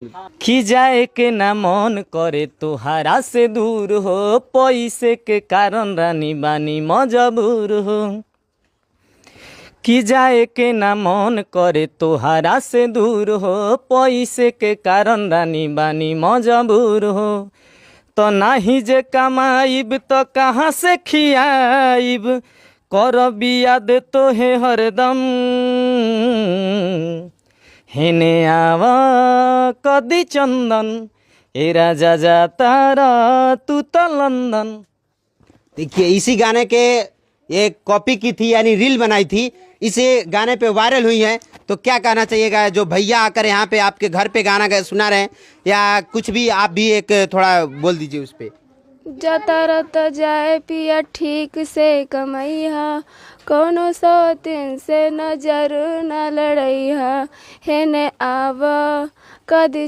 खिजाए के ना मन करे तोहरा से दूर हो, पैसे के कारण रानी बानी मजबूर हो। खिजाए के ना मन करे तोहरा से दूर हो, पैसे के कारण रानी बानी मजबूर हो। तो नाही जे कमाइब तो कहाँ से खियाइब, करब याद तो है हरदम। हेने आवा कदी चंदन, ए राजा जाता रा तू तो लंदन। देखिए इसी गाने के एक कॉपी की थी, यानी रील बनाई थी, इसे गाने पे वायरल हुई है। तो क्या कहना चाहिएगा जो भैया आकर यहाँ पे आपके घर पे गाना सुना रहे हैं, या कुछ भी आप भी एक थोड़ा बोल दीजिए उस पर। जाता रहता जाए पिया ठीक से कमैया, कोनो सौतीन से नजर न लड़ैया। हेने आवा कदी